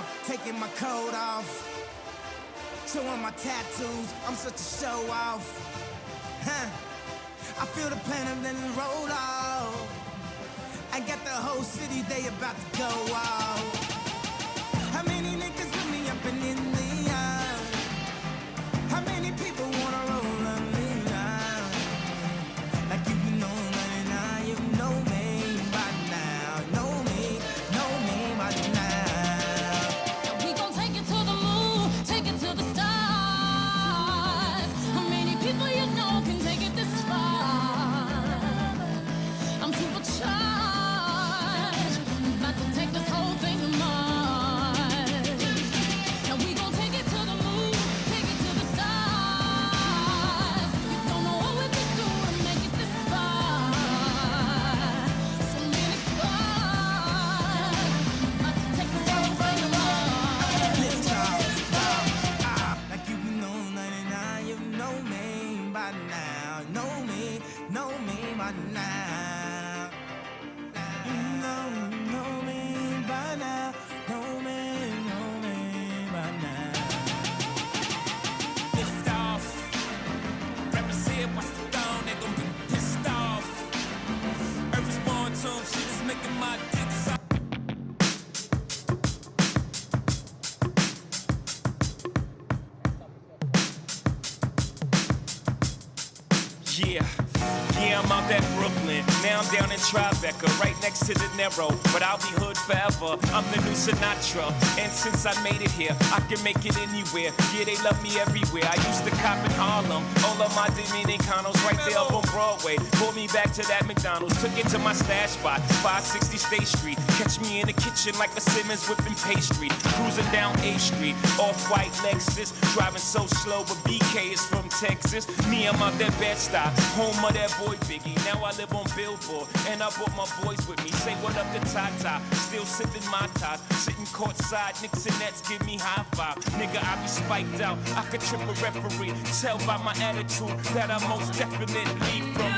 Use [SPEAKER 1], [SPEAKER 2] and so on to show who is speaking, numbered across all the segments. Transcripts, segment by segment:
[SPEAKER 1] off, taking my coat off, showing my tattoos, I'm such a show off. Huh. I feel the pain and then roll off. I got the whole city, they about to go off. How many niggas with me up and in the air? How many people wanna roll on me now? Like you know me now, you know me by now. Know me by now.
[SPEAKER 2] We gon' take it to the moon, take it to the stars. How many people you know can take it this far? I'm supercharged, about to take this whole thing to Mars. Now we gon' take it to the moon, take it to the stars. You don't know what we can do to make it this far. So many stars, about to take this whole thing to Mars.
[SPEAKER 1] Lift off, like you know 99, you know me by now. Know me by now. You know me by now. Know me by now.
[SPEAKER 3] Lift off. Rappers here, watch the throne, they gon' get pissed off. Earth is born to 'em, shit is making my dick soft. Yeah, I'm out at Brooklyn. Now I'm down in Tribeca, right next to the Narrow. But I'll be hood forever. I'm the new Sinatra. And since I made it here, I can make it anywhere. Yeah, they love me everywhere. I used to cop in Harlem. All of my Dominicanos right there up on Broadway. Pulled me back to that McDonald's. Took it to my stash spot, 560 State Street. Catch me in the kitchen like a Simmons whipping pastry. Cruising down A Street, off-white Lexus. Driving so slow, but BK is from Texas. Me, I'm out that Bed-Stuy, home of that boy Biggie. Now I live on Billboard, and I brought my boys with me. Say what up to Tata, still sipping my top. Sitting courtside, Knicks and Nets give me high five. Nigga, I be spiked out, I could trip a referee. Tell by my attitude that I most definitely from.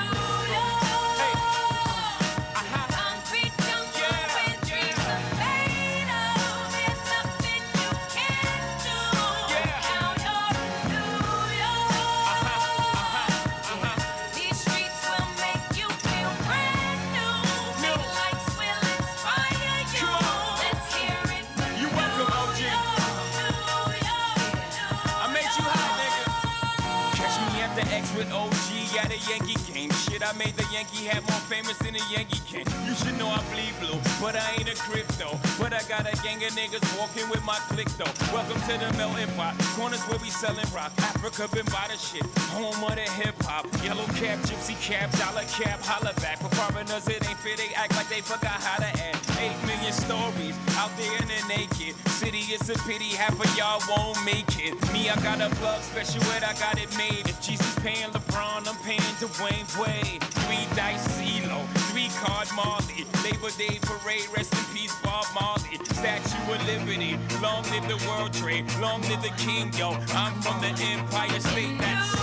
[SPEAKER 3] With OG at a Yankee game. Shit, I made the Yankee hat more famous than a Yankee can. You should know I bleed blue, but I ain't a crypto. But I got a gang of niggas walking with my click though. Welcome to the melting pot. Corners where we selling rock. Africa been by the shit. Home of the hip hop. Yellow cap, gypsy cap, dollar cap, holla back. For foreigners, it ain't fair. They act like they forgot how to act. 8 million stories out there in the naked city. It's a pity half of y'all won't make it. Me, I got a plug special ed, I got it made. If Jesus paying LeBron, I'm paying Dwayne Wade. 3 dice CeeLo, 3 card Marley. Labor Day parade, rest in peace Bob Marley. Statue of Liberty, long live the World Trade, long live the King, yo. I'm from the Empire State, that's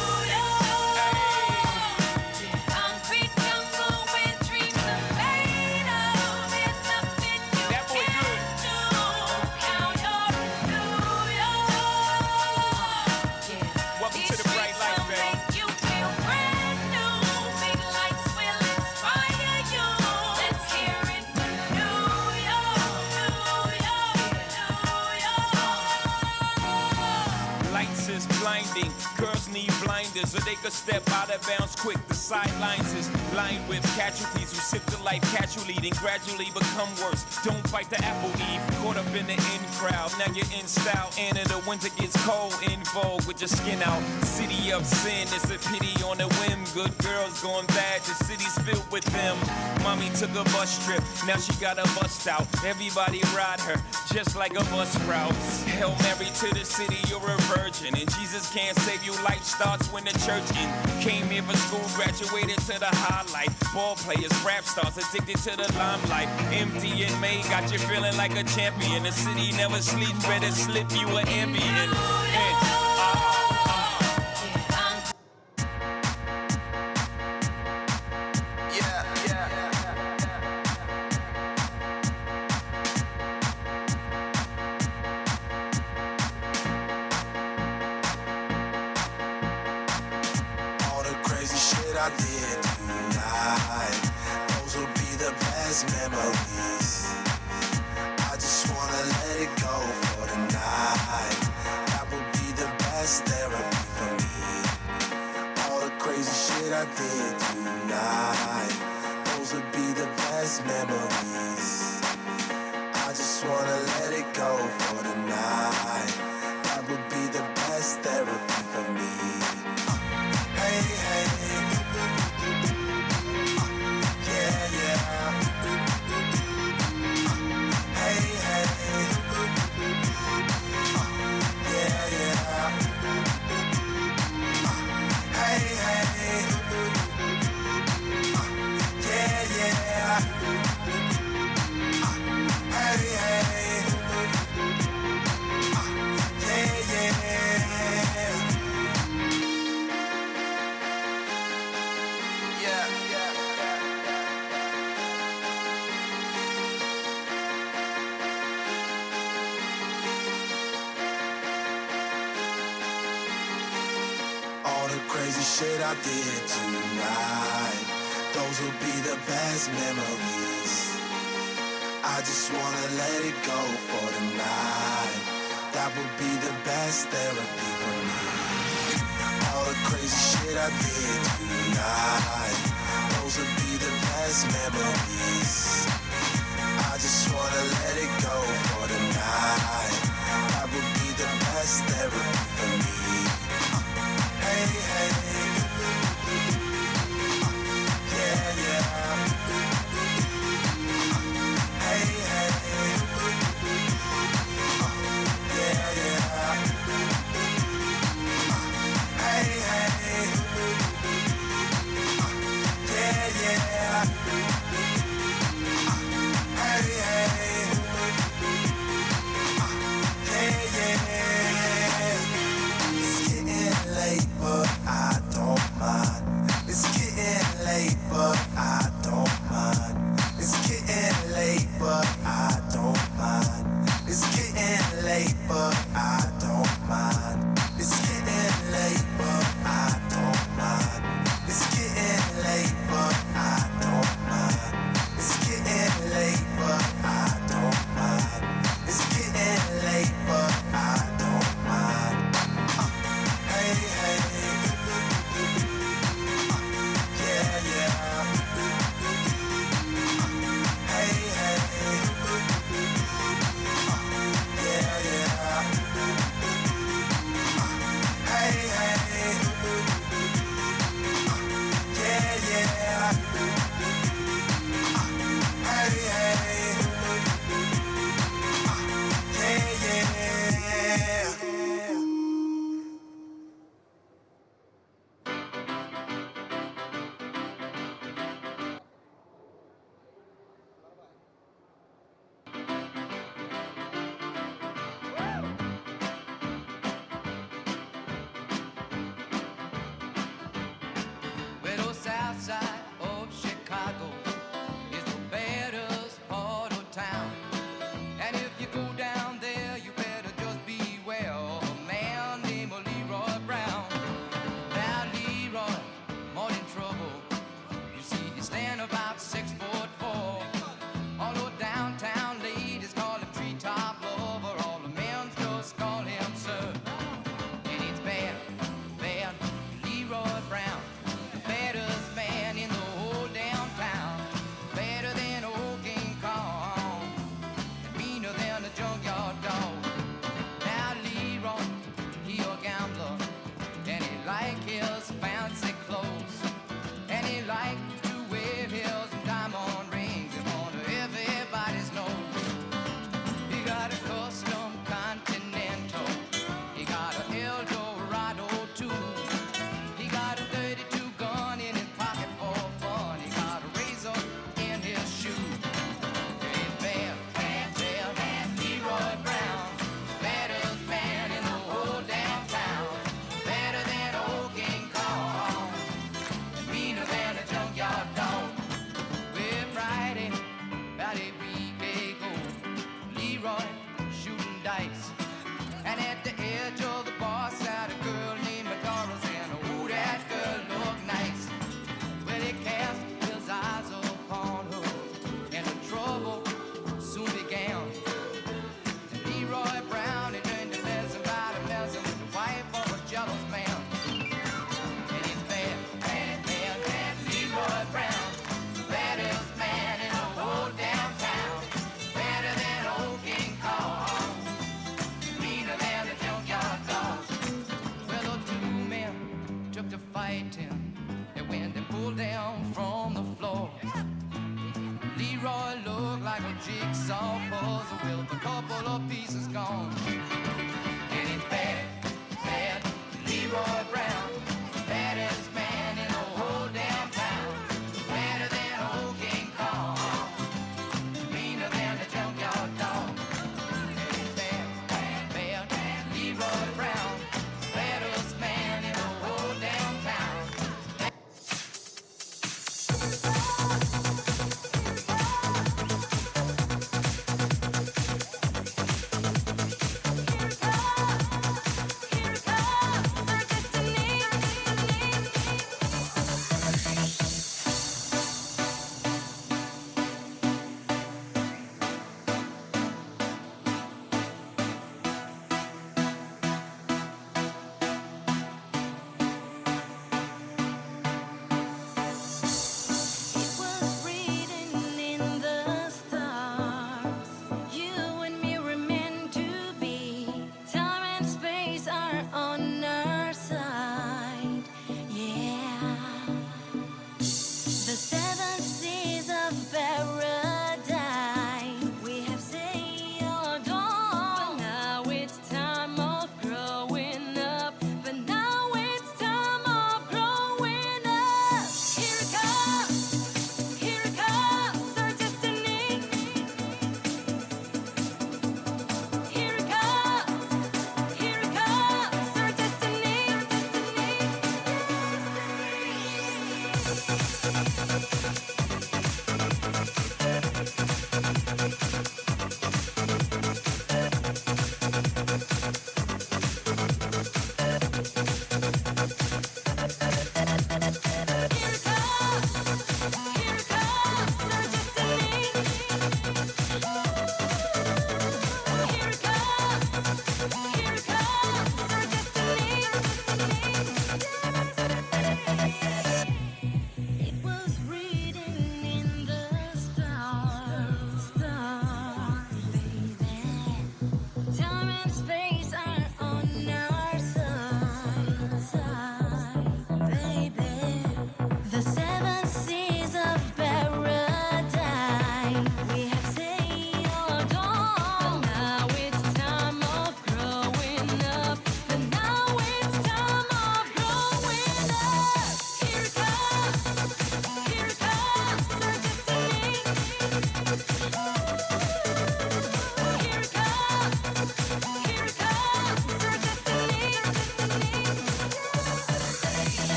[SPEAKER 3] blinding. Girls need blinders so they could step out of bounds quick. The sidelines is lined with casualties who sip the life casually, then gradually become worse. Don't bite the apple, Eve. Caught up in the in crowd, now you're in style. And in the winter gets cold, in vogue with your skin out. City of sin, it's a pity on a whim. Good girls going bad, the city's filled with them. Mommy took a bus trip, now she got a bust out. Everybody ride her, just like a bus route. Hail Mary to the city, you're a virgin. And Jesus can't save you, life starts when the church ends. Came here for school, graduated to the highlight. Ball players, rap stars, addicted to the limelight. MD and May got you feeling like a champion. The city never sleeps, better slip you an ambient.
[SPEAKER 1] I did tonight. Those will be the best memories. I just wanna let it go for the night. That will be the best therapy for me. All the crazy shit I did tonight. Those will be the best memories. I just wanna let it go for the night. That would be the best therapy for me. Hey, hey. Yeah, yeah. Hey, hey. Yeah, yeah. Hey, hey. Yeah, yeah. Hey, hey. Yeah, yeah. Yeah, yeah. All the crazy shit I did tonight, those will be the best memories. I just wanna let it go for the night. That would be the best therapy for me. All the crazy shit I did tonight, those will be the best memories. I just wanna let it go for the night. That would be the best therapy for me. Hey, hey. Yeah, yeah. Hey, hey. Yeah, yeah. Hey, hey. Yeah, yeah. Hey, hey. Yeah, yeah. It's getting late, but I don't mind. It's getting late, but I don't mind. It's getting late, but I don't mind. It's getting late, but I don't mind. It's getting late, but I don't mind. It's getting late, but I don't mind. It's getting late, but I don't mind. It's getting late, but I don't mind. Hey, hey. Yeah, yeah. Hey, hey. Yeah, yeah. all of peace is gone. And it's bad, bad, Leroy Brown, baddest man in the whole damn town, better than old King Kong, meaner than the junkyard dog. And it's bad, bad, bad, Leroy Brown, baddest man in the whole damn town.
[SPEAKER 2] Here it comes, circus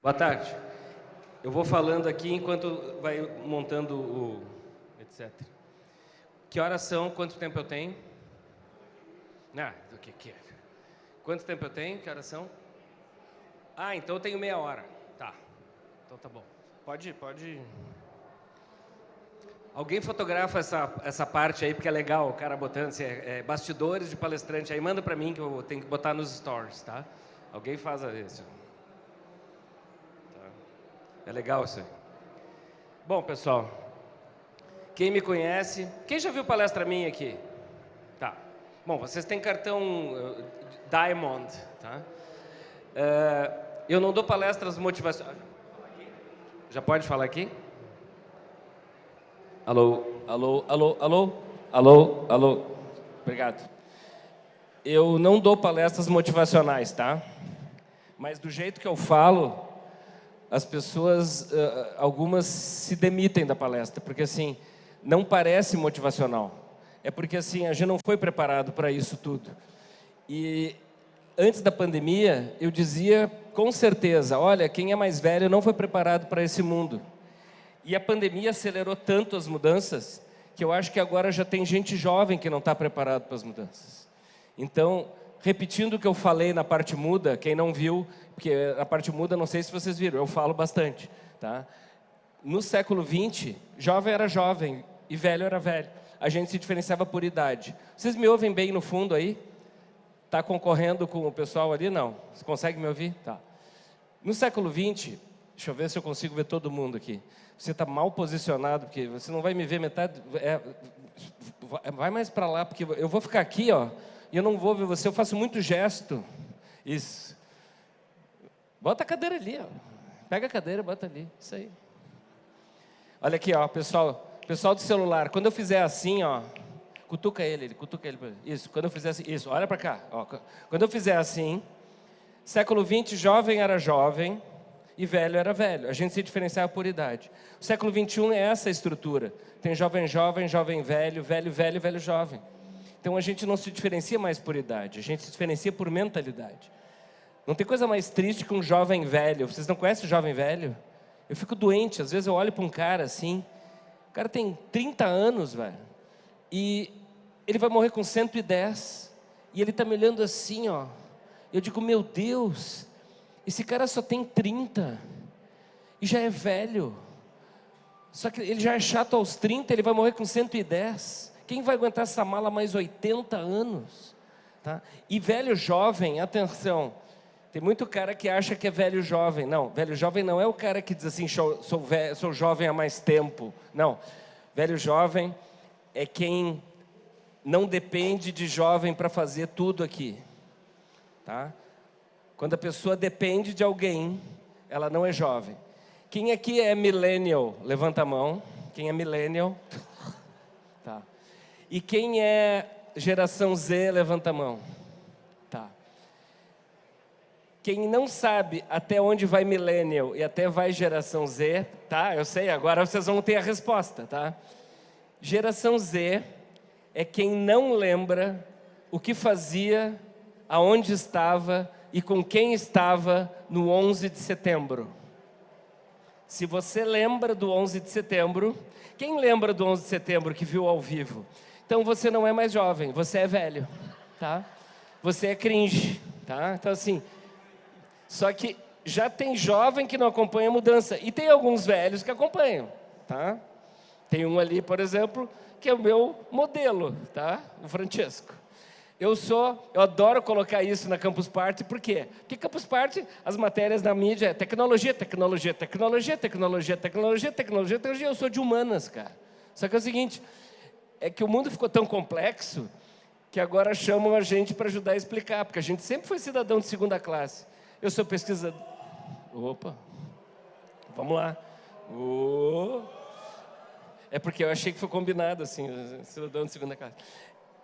[SPEAKER 4] Boa tarde. Eu vou falando aqui enquanto vai montando o etc. Que horas são? Quanto tempo eu tenho? Do que é? Quanto tempo eu tenho? Que horas são? Então eu tenho meia hora. Tá. Então tá bom. Pode. Alguém fotografa essa parte aí, porque é legal, o cara botando assim, bastidores de palestrante aí, manda pra mim que eu tenho que botar nos stories, tá? Alguém faz isso. Tá. É legal isso aí. Bom, pessoal, quem me conhece... Quem já viu palestra minha aqui? Tá. Bom, vocês têm cartão Diamond, tá? Eu não dou palestras motivacionais... Já pode falar aqui? Alô? Obrigado. Eu não dou palestras motivacionais, tá? Mas do jeito que eu falo, as pessoas, algumas se demitem da palestra, porque assim, não parece motivacional. É porque assim, a gente não foi preparado para isso tudo. E antes da pandemia, eu dizia com certeza, olha, quem é mais velho não foi preparado para esse mundo. E a pandemia acelerou tanto as mudanças, que eu acho que agora já tem gente jovem que não está preparado para as mudanças. Então, repetindo o que eu falei na parte muda, quem não viu, porque na parte muda, não sei se vocês viram, eu falo bastante. Tá? No século XX, jovem era jovem e velho era velho. A gente se diferenciava por idade. Vocês me ouvem bem no fundo aí? Está concorrendo com o pessoal ali? Não. Você consegue me ouvir? Tá. No século XX, deixa eu ver se eu consigo ver todo mundo aqui. Você está mal posicionado, porque você não vai me ver metade... vai mais para lá, porque eu vou ficar aqui, ó, e eu não vou ver você. Eu faço muito gesto. Isso. Bota a cadeira ali, ó. Pega a cadeira, bota ali. Isso aí. Olha aqui, ó, pessoal do celular. Quando eu fizer assim, ó, cutuca ele. Isso, quando eu fizer assim, isso, olha para cá. Ó. Quando eu fizer assim, século XX, jovem era jovem e velho era velho. A gente se diferenciava por idade. O século XXI é essa estrutura. Tem jovem, velho, velho, jovem. Então a gente não se diferencia mais por idade, a gente se diferencia por mentalidade. Não tem coisa mais triste que um jovem velho. Vocês não conhecem o jovem velho? Eu fico doente, às vezes eu olho para um cara assim, o cara tem 30 anos, velho, e ele vai morrer com 110, e ele está me olhando assim, ó. Eu digo, meu Deus, esse cara só tem 30 e já é velho. Só que ele já é chato aos 30, ele vai morrer com 110. Quem vai aguentar essa mala mais 80 anos? Tá? E velho jovem, atenção, tem muito cara que acha que é velho jovem. Não, velho jovem não é o cara que diz assim, sou jovem há mais tempo. Não, velho jovem é quem não depende de jovem para fazer tudo aqui. Tá? Quando a pessoa depende de alguém, ela não é jovem. Quem aqui é millennial? Levanta a mão. Quem é millennial? Tá. E quem é geração Z? Levanta a mão. Tá. Quem não sabe até onde vai millennial e até vai geração Z, tá? Eu sei, agora vocês vão ter a resposta, tá? Geração Z é quem não lembra o que fazia, aonde estava e com quem estava no 11 de setembro. Se você lembra do 11 de setembro, quem lembra do 11 de setembro que viu ao vivo? Então você não é mais jovem, você é velho, tá? Você é cringe, tá? Então assim, só que já tem jovem que não acompanha a mudança e tem alguns velhos que acompanham, tá? Tem um ali, por exemplo, que é o meu modelo, tá? O Francesco. Eu adoro colocar isso na Campus Party, por quê? Porque Campus Party, as matérias da mídia é tecnologia, eu sou de humanas, cara. Só que é o seguinte, é que o mundo ficou tão complexo, que agora chamam a gente para ajudar a explicar, porque a gente sempre foi cidadão de segunda classe. Eu sou pesquisador... Opa! Vamos lá. É porque eu achei que foi combinado, assim, cidadão de segunda classe.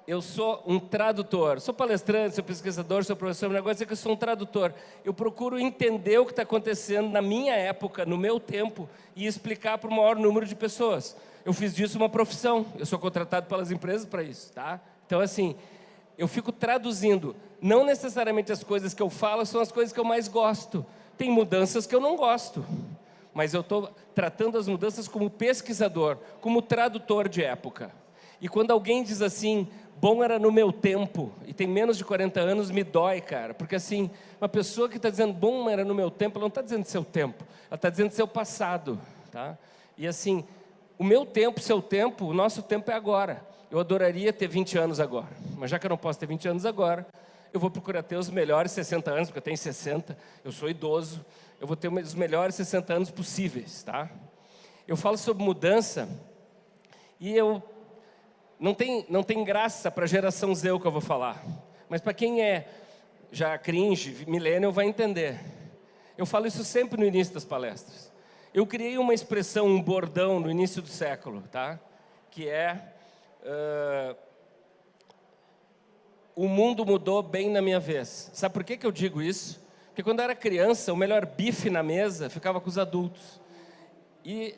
[SPEAKER 4] Eu sou um tradutor, sou palestrante, sou pesquisador, sou professor, o negócio é que eu sou um tradutor. Eu procuro entender o que está acontecendo na minha época, no meu tempo, e explicar para o maior número de pessoas. Eu fiz disso uma profissão, eu sou contratado pelas empresas para isso, tá? Então, assim, eu fico traduzindo. Não necessariamente as coisas que eu falo são as coisas que eu mais gosto. Tem mudanças que eu não gosto, mas eu estou tratando as mudanças como pesquisador, como tradutor de época. E quando alguém diz assim, bom era no meu tempo, e tem menos de 40 anos, me dói, cara. Porque assim, uma pessoa que está dizendo bom era no meu tempo, ela não está dizendo seu tempo, ela está dizendo seu passado. Tá? E assim, o meu tempo, seu tempo, o nosso tempo é agora. Eu adoraria ter 20 anos agora, mas já que eu não posso ter 20 anos agora, eu vou procurar ter os melhores 60 anos, porque eu tenho 60, eu sou idoso, eu vou ter os melhores 60 anos possíveis. Tá? Eu falo sobre mudança, e eu... Não tem graça para a geração Z o que eu vou falar. Mas para quem é já cringe, millennial, vai entender. Eu falo isso sempre no início das palestras. Eu criei uma expressão, um bordão no início do século, tá? Que é... o mundo mudou bem na minha vez. Sabe por que eu digo isso? Porque quando eu era criança, o melhor bife na mesa ficava com os adultos. E...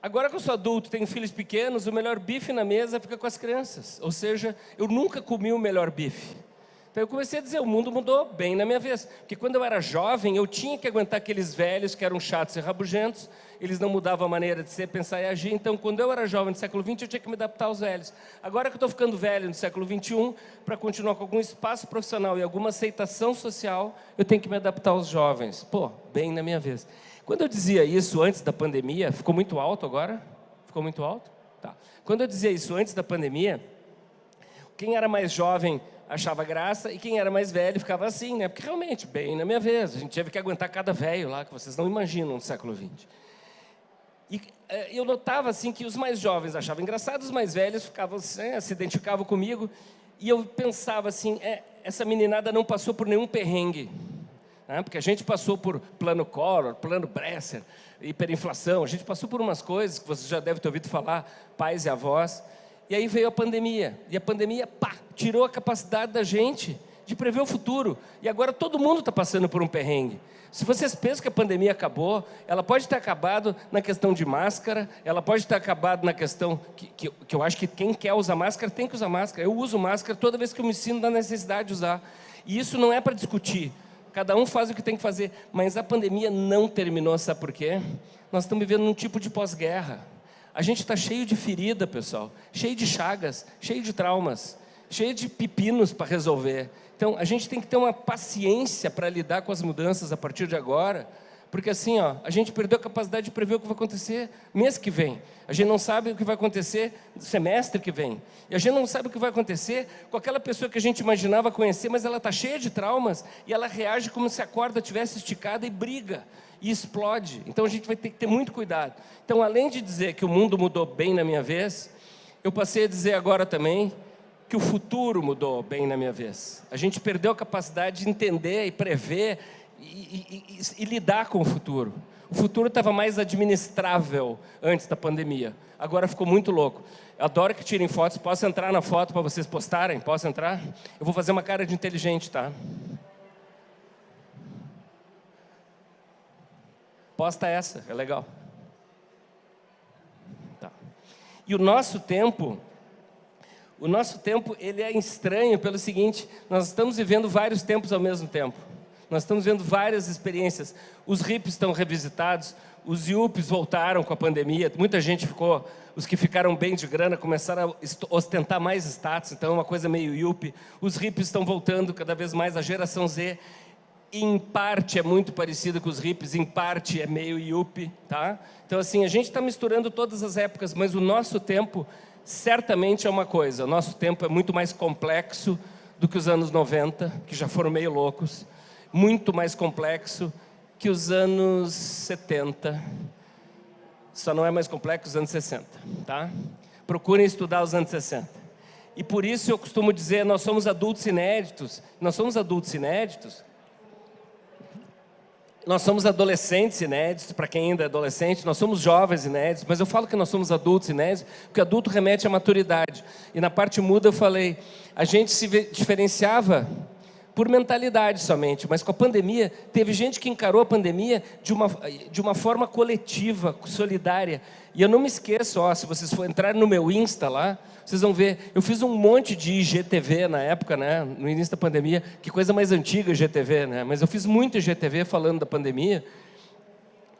[SPEAKER 4] agora que eu sou adulto, tenho filhos pequenos, o melhor bife na mesa fica com as crianças. Ou seja, eu nunca comi o melhor bife. Então eu comecei a dizer, o mundo mudou bem na minha vez. Porque quando eu era jovem, eu tinha que aguentar aqueles velhos que eram chatos e rabugentos, eles não mudavam a maneira de ser, pensar e agir. Então, quando eu era jovem no século XX, eu tinha que me adaptar aos velhos. Agora que eu estou ficando velho no século XXI, para continuar com algum espaço profissional e alguma aceitação social, eu tenho que me adaptar aos jovens. Pô, bem na minha vez. Quando eu dizia isso antes da pandemia, ficou muito alto agora? Ficou muito alto? Tá. Quando eu dizia isso antes da pandemia, quem era mais jovem achava graça e quem era mais velho ficava assim, né? Porque realmente, bem na minha vez, a gente teve que aguentar cada velho lá, que vocês não imaginam no século XX. E eu notava assim que os mais jovens achavam engraçado, os mais velhos ficavam, se identificavam comigo, e eu pensava assim, essa meninada não passou por nenhum perrengue. Porque a gente passou por plano Collor, plano Bresser, hiperinflação, a gente passou por umas coisas que você já deve ter ouvido falar, pais e avós, e aí veio a pandemia, e a pandemia, pá, tirou a capacidade da gente de prever o futuro, e agora todo mundo está passando por um perrengue. Se vocês pensam que a pandemia acabou, ela pode ter acabado na questão de máscara, ela pode ter acabado na questão que eu acho que quem quer usar máscara tem que usar máscara. Eu uso máscara toda vez que eu me sinto na necessidade de usar, e isso não é para discutir. Cada um faz o que tem que fazer, mas a pandemia não terminou, sabe por quê? Nós estamos vivendo um tipo de pós-guerra. A gente está cheio de ferida, pessoal, cheio de chagas, cheio de traumas, cheio de pepinos para resolver. Então, a gente tem que ter uma paciência para lidar com as mudanças a partir de agora, porque assim, ó, a gente perdeu a capacidade de prever o que vai acontecer mês que vem. A gente não sabe o que vai acontecer no semestre que vem. E a gente não sabe o que vai acontecer com aquela pessoa que a gente imaginava conhecer, mas ela está cheia de traumas e ela reage como se a corda tivesse esticada e briga, e explode. Então a gente vai ter que ter muito cuidado. Então, além de dizer que o mundo mudou bem na minha vez, eu passei a dizer agora também que o futuro mudou bem na minha vez. A gente perdeu a capacidade de entender e prever e lidar com o futuro. O futuro estava mais administrável antes da pandemia. Agora ficou muito louco. Eu adoro que tirem fotos. Posso entrar na foto para vocês postarem? Posso entrar? Eu vou fazer uma cara de inteligente, tá? Posta essa, é legal. Tá. E o nosso tempo ele é estranho pelo seguinte, nós estamos vivendo vários tempos ao mesmo tempo. Nós estamos vendo várias experiências. Os hippies estão revisitados, os yuppies voltaram com a pandemia, muita gente ficou, os que ficaram bem de grana começaram a ostentar mais status, então é uma coisa meio yuppie. Os hippies estão voltando cada vez mais, a geração Z, em parte é muito parecida com os hippies, em parte é meio yuppie, tá? Então assim, a gente está misturando todas as épocas, mas o nosso tempo certamente é uma coisa, o nosso tempo é muito mais complexo do que os anos 90, que já foram meio loucos, muito mais complexo que os anos 70, só não é mais complexo que os anos 60, tá? Procurem estudar os anos 60. E por isso eu costumo dizer, nós somos adultos inéditos, nós somos adolescentes inéditos, para quem ainda é adolescente, nós somos jovens inéditos, mas eu falo que nós somos adultos inéditos, porque adulto remete à maturidade. E na parte muda eu falei, a gente se diferenciava por mentalidade somente, mas com a pandemia, teve gente que encarou a pandemia de uma forma coletiva, solidária. E eu não me esqueço, ó, se vocês for entrar no meu Insta lá, vocês vão ver, eu fiz um monte de IGTV na época, né, no início da pandemia, que coisa mais antiga IGTV, né, mas eu fiz muito IGTV falando da pandemia.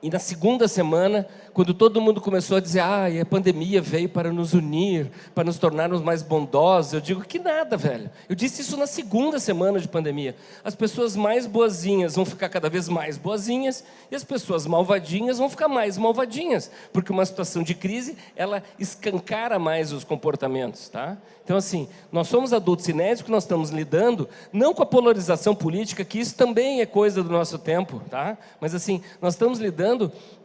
[SPEAKER 4] E na segunda semana, quando todo mundo começou a dizer, a pandemia veio para nos unir, para nos tornarmos mais bondosos, eu digo que nada, velho. Eu disse isso na segunda semana de pandemia. As pessoas mais boazinhas vão ficar cada vez mais boazinhas, e as pessoas malvadinhas vão ficar mais malvadinhas, porque uma situação de crise, ela escancara mais os comportamentos, tá? Então, assim, nós somos adultos inéditos que nós estamos lidando, não com a polarização política, que isso também é coisa do nosso tempo, tá? Mas, assim, nós estamos lidando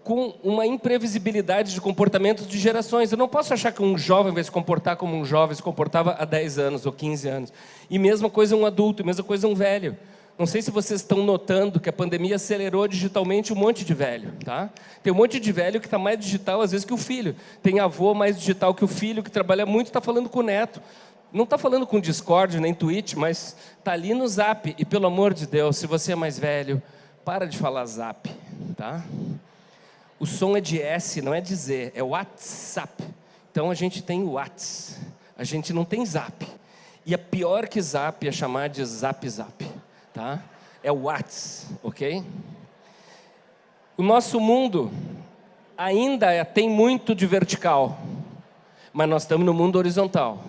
[SPEAKER 4] com uma imprevisibilidade de comportamentos de gerações. Eu não posso achar que um jovem vai se comportar como um jovem se comportava há 10 anos ou 15 anos. E mesma coisa um adulto, e mesma coisa um velho. Não sei se vocês estão notando que a pandemia acelerou digitalmente um monte de velho, tá? Tem um monte de velho que está mais digital, às vezes, que o filho. Tem avô mais digital que o filho, que trabalha muito, está falando com o neto. Não está falando com Discord, nem Twitch, mas está ali no Zap. E, pelo amor de Deus, se você é mais velho, para de falar Zap, tá? O som é de S, não é de Z, é WhatsApp. Então, a gente tem Whats, a gente não tem Zap. E é pior que Zap é chamar de Zap Zap. Tá? É o Whats, ok? O nosso mundo ainda tem muito de vertical, mas nós estamos no mundo horizontal.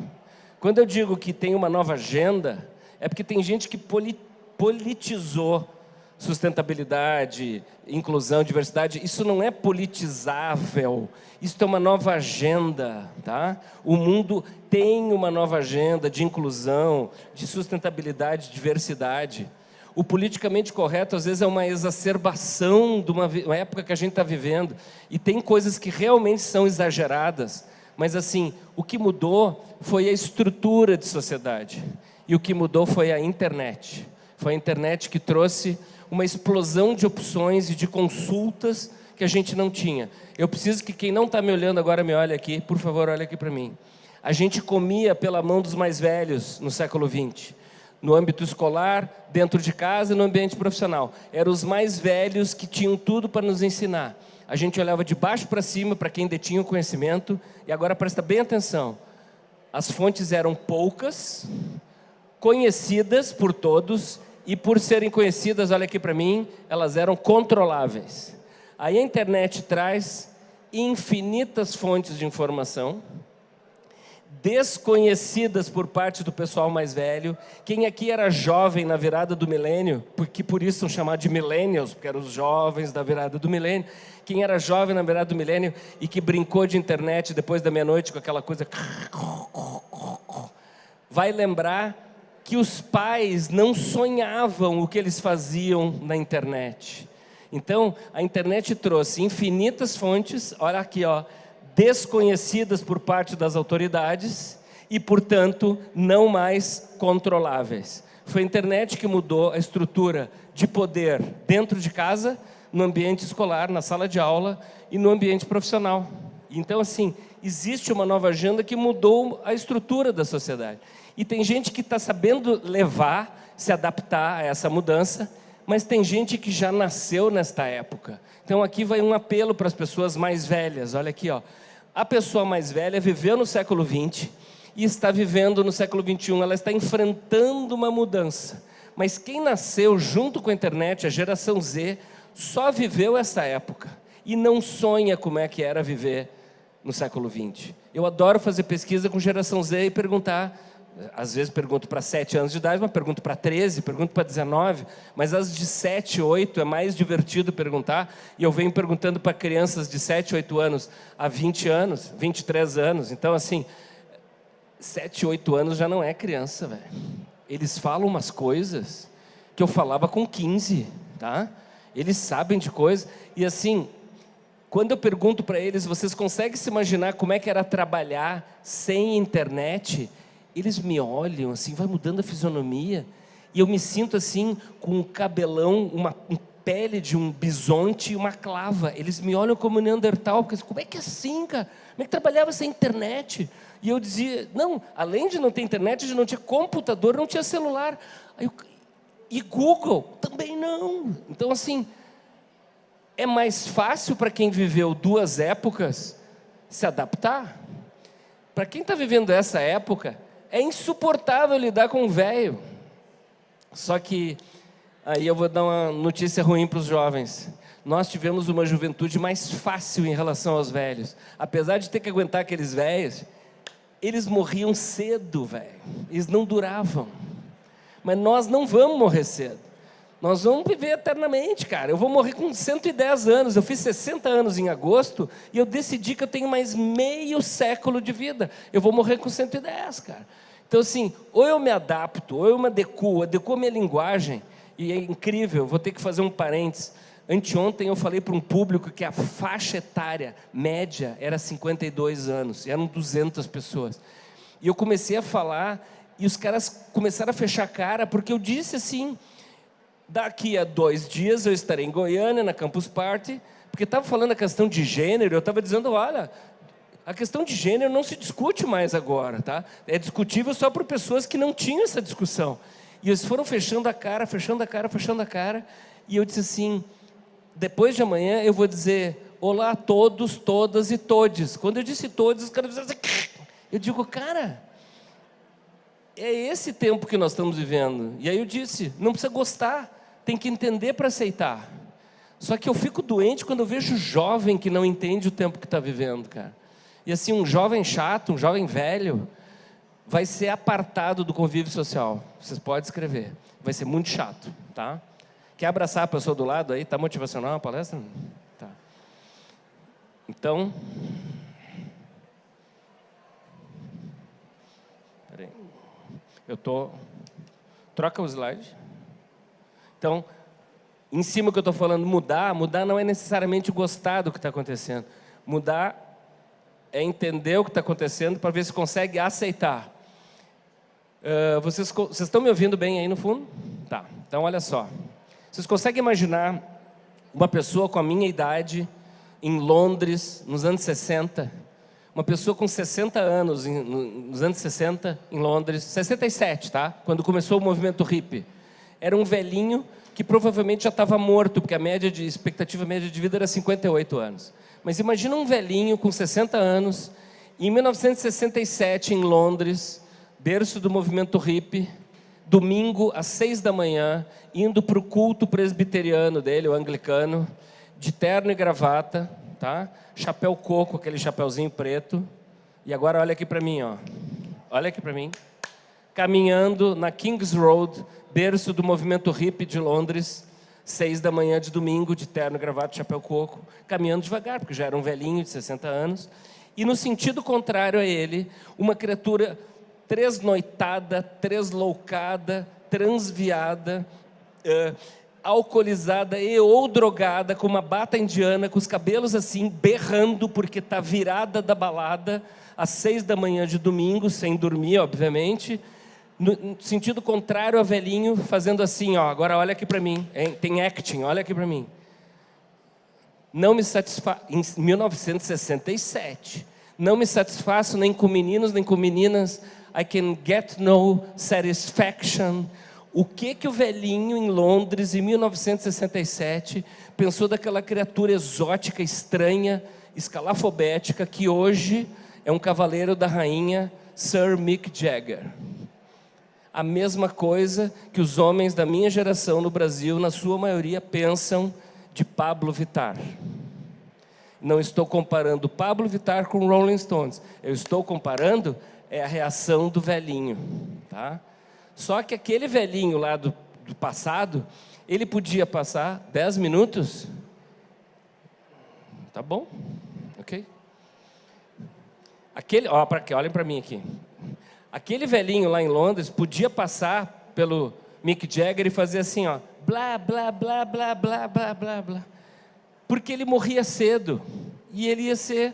[SPEAKER 4] Quando eu digo que tem uma nova agenda, é porque tem gente que politizou sustentabilidade, inclusão, diversidade. Isso não é politizável, isso é uma nova agenda, tá? O mundo tem uma nova agenda de inclusão, de sustentabilidade, diversidade. O politicamente correto, às vezes, é uma exacerbação de uma época que a gente está vivendo. E tem coisas que realmente são exageradas. Mas, assim, o que mudou foi a estrutura de sociedade. E o que mudou foi a internet. Foi a internet que trouxe uma explosão de opções e de consultas que a gente não tinha. Eu preciso que quem não está me olhando agora me olhe aqui. Por favor, olhe aqui para mim. A gente comia pela mão dos mais velhos no século XX. No âmbito escolar, dentro de casa e no ambiente profissional. Eram os mais velhos que tinham tudo para nos ensinar. A gente olhava de baixo para cima para quem detinha o conhecimento. E agora presta bem atenção. As fontes eram poucas, conhecidas por todos, e por serem conhecidas, olha aqui para mim, elas eram controláveis. Aí a internet traz infinitas fontes de informação, desconhecidas por parte do pessoal mais velho. Quem aqui era jovem na virada do milênio, porque por isso são chamados de millennials, porque eram os jovens da virada do milênio. Quem era jovem na virada do milênio e que brincou de internet depois da meia-noite com aquela coisa, vai lembrar que os pais não sonhavam o que eles faziam na internet. Então, a internet trouxe infinitas fontes, olha aqui, ó, desconhecidas por parte das autoridades e, portanto, não mais controláveis. Foi a internet que mudou a estrutura de poder dentro de casa, no ambiente escolar, na sala de aula e no ambiente profissional. Então, assim, existe uma nova agenda que mudou a estrutura da sociedade. E tem gente que está sabendo levar, se adaptar a essa mudança, mas tem gente que já nasceu nesta época. Então, aqui vai um apelo para as pessoas mais velhas. Olha aqui, ó. A pessoa mais velha viveu no século XX e está vivendo no século XXI. Ela está enfrentando uma mudança. Mas quem nasceu junto com a internet, a geração Z, só viveu essa época e não sonha como é que era viver no século XX. Eu adoro fazer pesquisa com geração Z e perguntar, às vezes pergunto para 7 anos de idade, mas pergunto para 13, pergunto para 19, mas as de 7, 8 é mais divertido perguntar, e eu venho perguntando para crianças de 7, 8 anos há 20 anos, 23 anos, então assim, 7, 8 anos já não é criança, velho. Eles falam umas coisas que eu falava com 15, tá? Eles sabem de coisas, e assim, quando eu pergunto para eles, vocês conseguem se imaginar como é que era trabalhar sem internet? Eles me olham assim, vai mudando a fisionomia, e eu me sinto assim, com um cabelão, uma pele de um bisonte e uma clava. Eles me olham como Neandertal, porque como é que é assim, cara? Como é que trabalhava sem internet? E eu dizia, não, além de não ter internet, a gente não tinha computador, não tinha celular. E Google também não. Então, assim, é mais fácil para quem viveu duas épocas se adaptar. Para quem está vivendo essa época, é insuportável lidar com um velho. Só que, aí eu vou dar uma notícia ruim para os jovens. Nós tivemos uma juventude mais fácil em relação aos velhos. Apesar de ter que aguentar aqueles velhos, eles morriam cedo, velho. Eles não duravam. Mas nós não vamos morrer cedo. Nós vamos viver eternamente, cara. Eu vou morrer com 110 anos. Eu fiz 60 anos em agosto e eu decidi que eu tenho mais meio século de vida. Eu vou morrer com 110, cara. Então, assim, ou eu me adapto, ou eu me adequo a minha linguagem. E é incrível, vou ter que fazer um parênteses. Anteontem eu falei para um público que a faixa etária média era 52 anos. Eram 200 pessoas. E eu comecei a falar e os caras começaram a fechar a cara, porque eu disse assim, daqui a 2 dias eu estarei em Goiânia, na Campus Party, porque estava falando a questão de gênero, eu estava dizendo, olha, a questão de gênero não se discute mais agora, tá? É discutível só por pessoas que não tinham essa discussão. E eles foram fechando a cara, fechando a cara, fechando a cara, e eu disse assim, depois de amanhã eu vou dizer, olá a todos, todas e todes. Quando eu disse todos, os caras disseram assim, eu digo, cara, é esse tempo que nós estamos vivendo. E aí eu disse, não precisa gostar, tem que entender para aceitar. Só que eu fico doente quando eu vejo jovem que não entende o tempo que está vivendo, cara. E assim, um jovem chato, um jovem velho, vai ser apartado do convívio social. Vocês podem escrever. Vai ser muito chato, tá? Quer abraçar a pessoa do lado aí? Tá motivacional a palestra? Tá. Então... Peraí. Troca o slide. Então, em cima que eu estou falando, mudar não é necessariamente gostar do que está acontecendo. Mudar é entender o que está acontecendo para ver se consegue aceitar. Vocês estão me ouvindo bem aí no fundo? Tá. Então, olha só. Vocês conseguem imaginar uma pessoa com a minha idade em Londres, nos anos 60? Uma pessoa com 60 anos, nos anos 60, em Londres, 67, tá? Quando começou o movimento hippie. Era um velhinho que provavelmente já estava morto, porque a expectativa média de vida era 58 anos. Mas imagina um velhinho com 60 anos, em 1967, em Londres, berço do movimento hippie, domingo, às 6 da manhã, indo para o culto presbiteriano dele, o anglicano, de terno e gravata, tá? Chapéu coco, aquele chapéuzinho preto. E agora olha aqui para mim, ó. Olha aqui para mim. Caminhando na King's Road, berço do movimento hippie de Londres, 6 da manhã de domingo, de terno, gravata, chapéu coco, caminhando devagar, porque já era um velhinho de 60 anos. E no sentido contrário a ele, uma criatura tresnoitada, tresloucada, transviada, alcoolizada e ou drogada, com uma bata indiana, com os cabelos assim, berrando, porque está virada da balada, às 6 da manhã de domingo, sem dormir, obviamente, no sentido contrário a velhinho, fazendo assim, ó, agora olha aqui para mim, tem acting, olha aqui para mim. Não me satisfaz, em 1967, não me satisfaço nem com meninos, nem com meninas, I can get no satisfaction. O que o velhinho em Londres, em 1967, pensou daquela criatura exótica, estranha, escalafobética, que hoje é um cavaleiro da rainha, Sir Mick Jagger. A mesma coisa que os homens da minha geração no Brasil, na sua maioria, pensam de Pablo Vittar. Não estou comparando Pablo Vittar com Rolling Stones. Eu estou comparando a reação do velhinho, tá? Só que aquele velhinho lá do passado, ele podia passar 10 minutos. Tá bom? Ok? Olhem para mim aqui. Aquele velhinho lá em Londres podia passar pelo Mick Jagger e fazer assim, ó, blá, blá, blá, blá, blá, blá, blá, blá. Porque ele morria cedo. E ele ia ser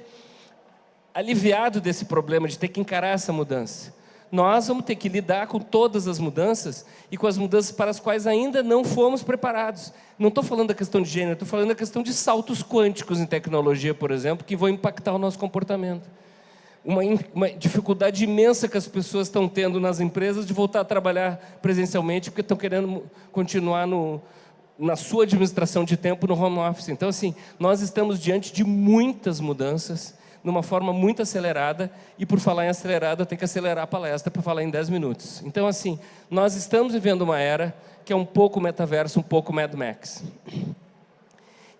[SPEAKER 4] aliviado desse problema de ter que encarar essa mudança. Nós vamos ter que lidar com todas as mudanças e com as mudanças para as quais ainda não fomos preparados. Não estou falando da questão de gênero, estou falando da questão de saltos quânticos em tecnologia, por exemplo, que vão impactar o nosso comportamento. Uma dificuldade imensa que as pessoas estão tendo nas empresas de voltar a trabalhar presencialmente, porque estão querendo continuar na sua administração de tempo no home office. Então, assim, nós estamos diante de muitas mudanças. numa forma muito acelerada, e por falar em acelerado, eu tenho que acelerar a palestra para falar em 10 minutos. Então, assim, nós estamos vivendo uma era que é um pouco metaverso, um pouco Mad Max.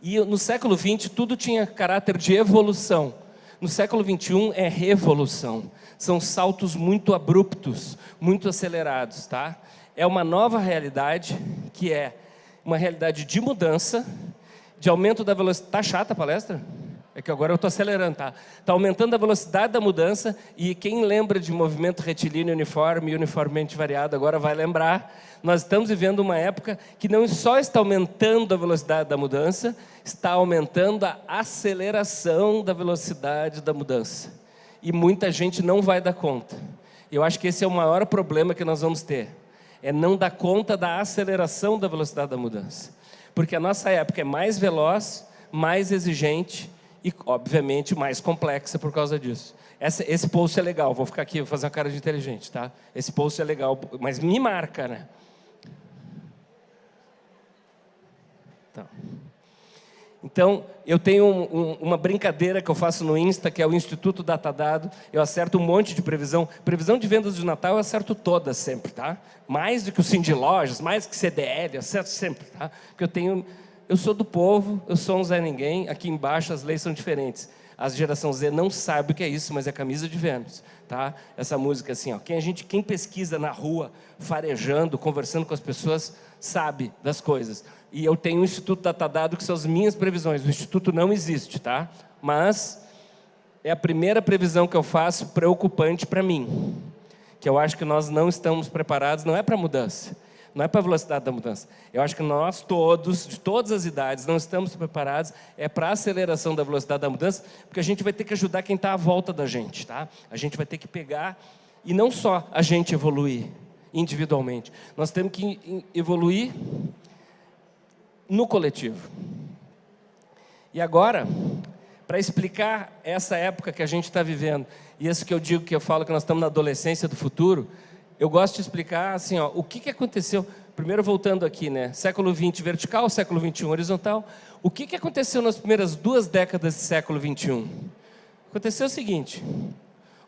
[SPEAKER 4] E no século XX, tudo tinha caráter de evolução. No século XXI, é revolução. São saltos muito abruptos, muito acelerados, tá? É uma nova realidade, que é uma realidade de mudança, de aumento da velocidade. Tá chata a palestra? É que agora eu estou acelerando, tá? Está aumentando a velocidade da mudança, e quem lembra de movimento retilíneo uniforme e uniformemente variado agora vai lembrar. Nós estamos vivendo uma época que não só está aumentando a velocidade da mudança, está aumentando a aceleração da velocidade da mudança. E muita gente não vai dar conta. Eu acho que esse é o maior problema que nós vamos ter. É não dar conta da aceleração da velocidade da mudança. Porque a nossa época é mais veloz, mais exigente e, obviamente, mais complexa por causa disso. Esse post é legal, vou ficar aqui, vou fazer uma cara de inteligente, tá? Esse post é legal, mas me marca, né? Então, eu tenho uma brincadeira que eu faço no Insta, que é o Instituto Datadado. Eu acerto um monte de previsão. Previsão de vendas de Natal eu acerto todas sempre, tá? Mais do que o Cindy Lojas, mais que CDL, eu acerto sempre, tá? Porque eu sou do povo, eu sou um Zé Ninguém. Aqui embaixo as leis são diferentes. A geração Z não sabe o que é isso, mas é camisa de Vênus, tá? Essa música assim, ó. Quem pesquisa na rua, farejando, conversando com as pessoas, sabe das coisas. E eu tenho o Instituto Datadado, que são as minhas previsões. O Instituto não existe, tá? Mas é a primeira previsão que eu faço preocupante para mim. Que eu acho que nós não estamos preparados, não é para a mudança. Não é para a velocidade da mudança. Eu acho que nós todos, de todas as idades, não estamos preparados. É para a aceleração da velocidade da mudança, porque a gente vai ter que ajudar quem está à volta da gente, tá? A gente vai ter que pegar, e não só a gente evoluir individualmente. Nós temos que evoluir no coletivo. E agora, para explicar essa época que a gente está vivendo, e isso que eu digo, que eu falo que nós estamos na adolescência do futuro, eu gosto de explicar assim, ó, o que aconteceu, primeiro voltando aqui, né, século XX vertical, século XXI horizontal, o que aconteceu nas primeiras 2 décadas do século XXI? Aconteceu o seguinte,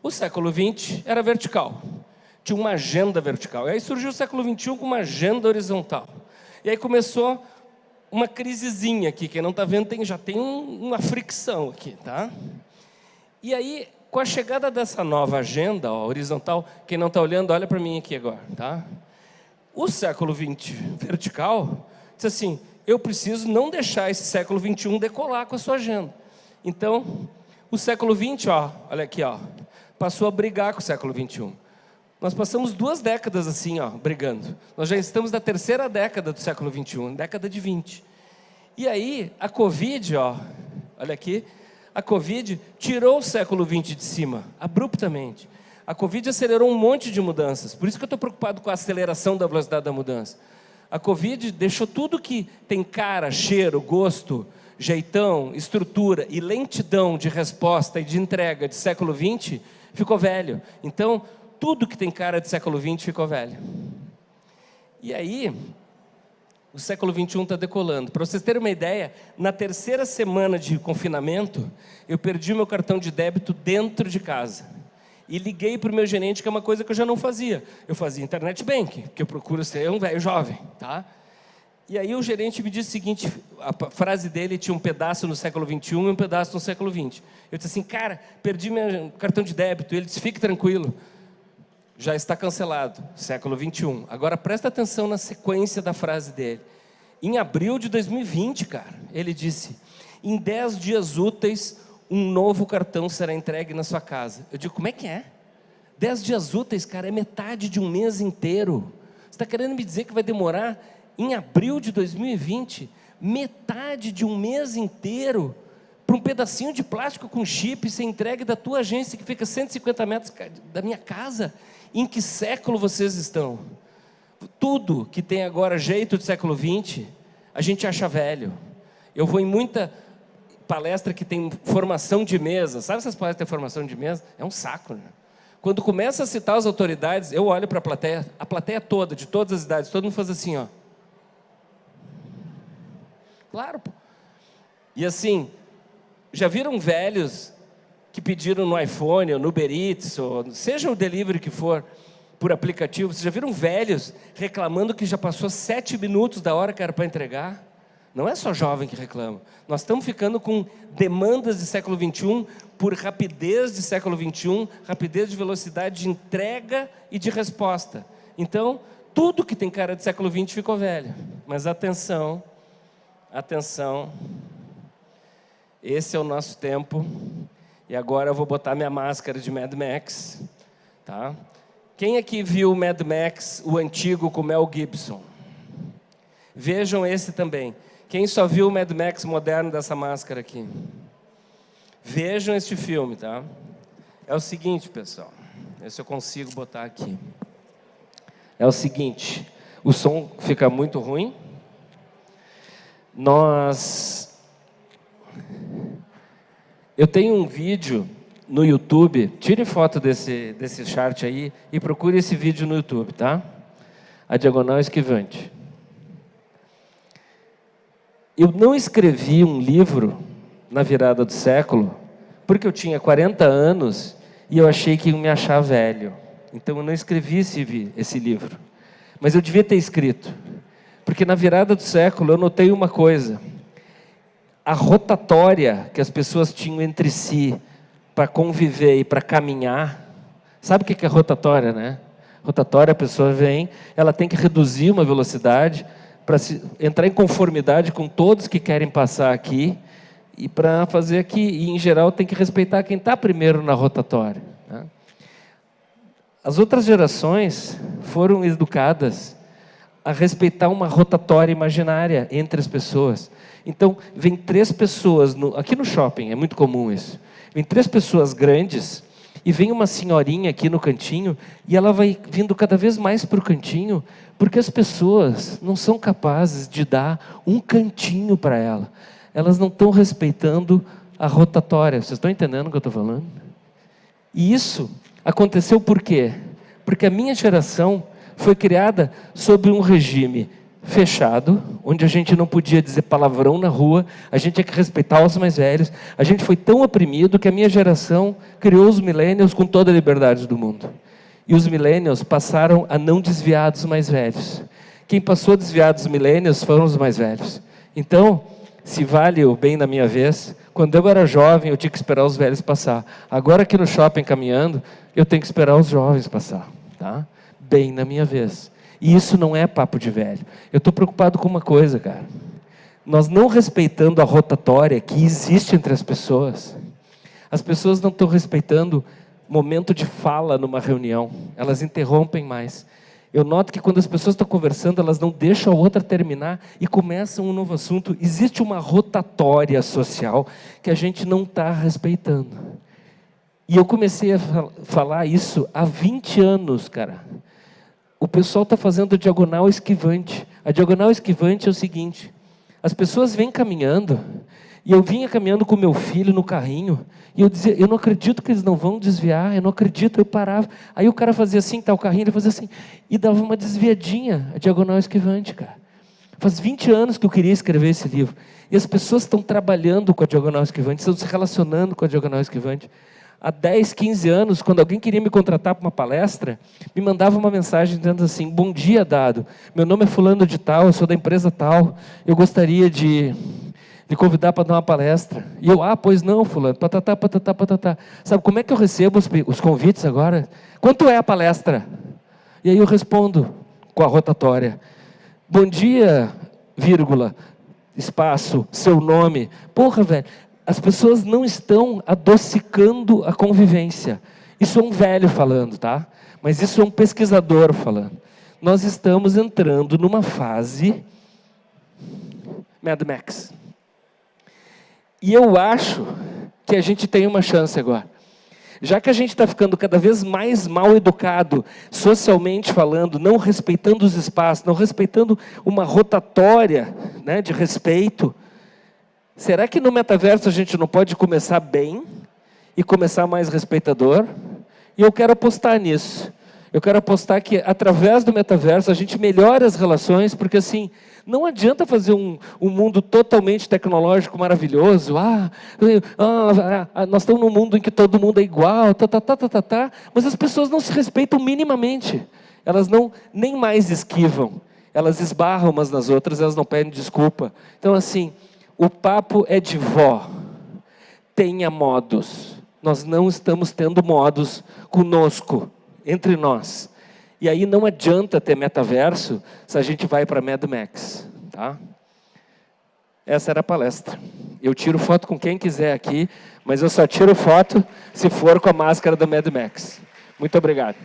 [SPEAKER 4] o século XX era vertical, tinha uma agenda vertical, e aí surgiu o século XXI com uma agenda horizontal, e aí começou uma crisezinha aqui, quem não está vendo já tem uma fricção aqui, tá? E aí, com a chegada dessa nova agenda, ó, horizontal, quem não está olhando, olha para mim aqui agora, tá? O século XX vertical disse assim, eu preciso não deixar esse século XXI decolar com a sua agenda. Então, o século XX, ó, olha aqui, ó, passou a brigar com o século XXI. Nós passamos 2 décadas assim, ó, brigando. Nós já estamos na 3ª década do século XXI, década de 20. E aí, a Covid, ó, olha aqui, a Covid tirou o século XX de cima, abruptamente. A Covid acelerou um monte de mudanças, por isso que eu estou preocupado com a aceleração da velocidade da mudança. A Covid deixou tudo que tem cara, cheiro, gosto, jeitão, estrutura e lentidão de resposta e de entrega de século XX, ficou velho. Então, tudo que tem cara de século XX ficou velho. E aí, o século XXI está decolando. Para vocês terem uma ideia, na 3ª semana de confinamento, eu perdi meu cartão de débito dentro de casa. E liguei para o meu gerente, que é uma coisa que eu já não fazia. Eu fazia internet banking, porque eu procuro ser um velho jovem, tá? E aí o gerente me disse o seguinte, a frase dele tinha um pedaço no século XXI e um pedaço no século XX. Eu disse assim, cara, perdi meu cartão de débito. Ele disse, fique tranquilo. Já está cancelado, século XXI. Agora presta atenção na sequência da frase dele. Em abril de 2020, cara, ele disse, em 10 dias úteis, um novo cartão será entregue na sua casa. Eu digo, como é que é? 10 dias úteis, cara, é metade de um mês inteiro. Você está querendo me dizer que vai demorar, em abril de 2020, metade de um mês inteiro, para um pedacinho de plástico com chip ser entregue da tua agência, que fica 150 metros da minha casa? Em que século vocês estão? Tudo que tem agora jeito de século XX, a gente acha velho. Eu vou em muita palestra que tem formação de mesa. Sabe essas palestras que tem formação de mesa? É um saco, né? Quando começa a citar as autoridades, eu olho para a plateia toda, de todas as idades, todo mundo faz assim, ó. Claro, pô. E assim, já viram velhos que pediram no iPhone, ou no Uber Eats, ou seja o delivery que for, por aplicativo, vocês já viram velhos reclamando que já passou 7 minutos da hora que era para entregar? Não é só jovem que reclama. Nós estamos ficando com demandas de século XXI por rapidez de século XXI, rapidez de velocidade de entrega e de resposta. Então, tudo que tem cara de século XX ficou velho. Mas atenção, atenção, esse é o nosso tempo. E agora eu vou botar minha máscara de Mad Max. Tá? Quem aqui viu o Mad Max, o antigo, com Mel Gibson? Vejam esse também. Quem só viu o Mad Max moderno dessa máscara aqui? Vejam este filme, tá? É o seguinte, pessoal. Esse eu consigo botar aqui. É o seguinte. O som fica muito ruim. Eu tenho um vídeo no YouTube. Tire foto desse chart aí e procure esse vídeo no YouTube, tá? A Diagonal Esquivante. Eu não escrevi um livro na virada do século porque eu tinha 40 anos e eu achei que iam me achar velho. Então eu não escrevi esse livro. Mas eu devia ter escrito. Porque na virada do século eu notei uma coisa. A rotatória que as pessoas tinham entre si para conviver e para caminhar. Sabe o que é rotatória, né? Rotatória, a pessoa vem, ela tem que reduzir uma velocidade para entrar em conformidade com todos que querem passar aqui e para fazer aqui. E, em geral, tem que respeitar quem está primeiro na rotatória. Né? As outras gerações foram educadas a respeitar uma rotatória imaginária entre as pessoas. Então, vem 3 pessoas, aqui no shopping, é muito comum isso. Vem 3 pessoas grandes e vem uma senhorinha aqui no cantinho e ela vai vindo cada vez mais para o cantinho, porque as pessoas não são capazes de dar um cantinho para ela. Elas não estão respeitando a rotatória. Vocês estão entendendo o que eu estou falando? E isso aconteceu por quê? Porque a minha geração foi criada sob um regime fechado, onde a gente não podia dizer palavrão na rua, a gente tinha que respeitar os mais velhos. A gente foi tão oprimido que a minha geração criou os millennials com toda a liberdade do mundo. E os millennials passaram a não desviar dos mais velhos. Quem passou a desviar dos millennials foram os mais velhos. Então, se vale o bem na minha vez, quando eu era jovem eu tinha que esperar os velhos passar. Agora aqui no shopping caminhando, eu tenho que esperar os jovens passar. Tá? Bem na minha vez. E isso não é papo de velho. Eu estou preocupado com uma coisa, cara. Nós não respeitando a rotatória que existe entre as pessoas não estão respeitando momento de fala numa reunião. Elas interrompem mais. Eu noto que quando as pessoas estão conversando, elas não deixam a outra terminar e começam um novo assunto. Existe uma rotatória social que a gente não está respeitando. E eu comecei a falar isso há 20 anos, cara. O pessoal está fazendo a diagonal esquivante. A diagonal esquivante é o seguinte: as pessoas vêm caminhando, e eu vinha caminhando com meu filho no carrinho, e eu dizia, eu não acredito que eles não vão desviar, eu não acredito, eu parava. Aí o cara fazia assim, tá o carrinho, ele fazia assim, e dava uma desviadinha, a diagonal esquivante, cara. Faz 20 anos que eu queria escrever esse livro, e as pessoas estão trabalhando com a diagonal esquivante, estão se relacionando com a diagonal esquivante. Há 10, 15 anos, quando alguém queria me contratar para uma palestra, me mandava uma mensagem dizendo assim: bom dia, Dado, meu nome é fulano de tal, eu sou da empresa tal, eu gostaria de convidar para dar uma palestra. E eu, pois não, fulano, patatá, patatá, patatá. Sabe como é que eu recebo os convites agora? Quanto é a palestra? E aí eu respondo com a rotatória: bom dia, vírgula, espaço, seu nome. Porra, velho. As pessoas não estão adocicando a convivência. Isso é um velho falando, tá? Mas isso é um pesquisador falando. Nós estamos entrando numa fase Mad Max. E eu acho que a gente tem uma chance agora. Já que a gente está ficando cada vez mais mal educado, socialmente falando, não respeitando os espaços, não respeitando uma rotatória, né, de respeito, será que no metaverso a gente não pode começar bem e começar mais respeitador? E eu quero apostar nisso. Eu quero apostar que, através do metaverso, a gente melhora as relações, porque, assim, não adianta fazer um mundo totalmente tecnológico, maravilhoso. Nós estamos num mundo em que todo mundo é igual, mas as pessoas não se respeitam minimamente. Elas não nem mais esquivam. Elas esbarram umas nas outras, elas não pedem desculpa. Então, assim, o papo é de vó. Tenha modos. Nós não estamos tendo modos conosco, entre nós. E aí não adianta ter metaverso se a gente vai para Mad Max. Tá? Essa era a palestra. Eu tiro foto com quem quiser aqui, mas eu só tiro foto se for com a máscara da Mad Max. Muito obrigado.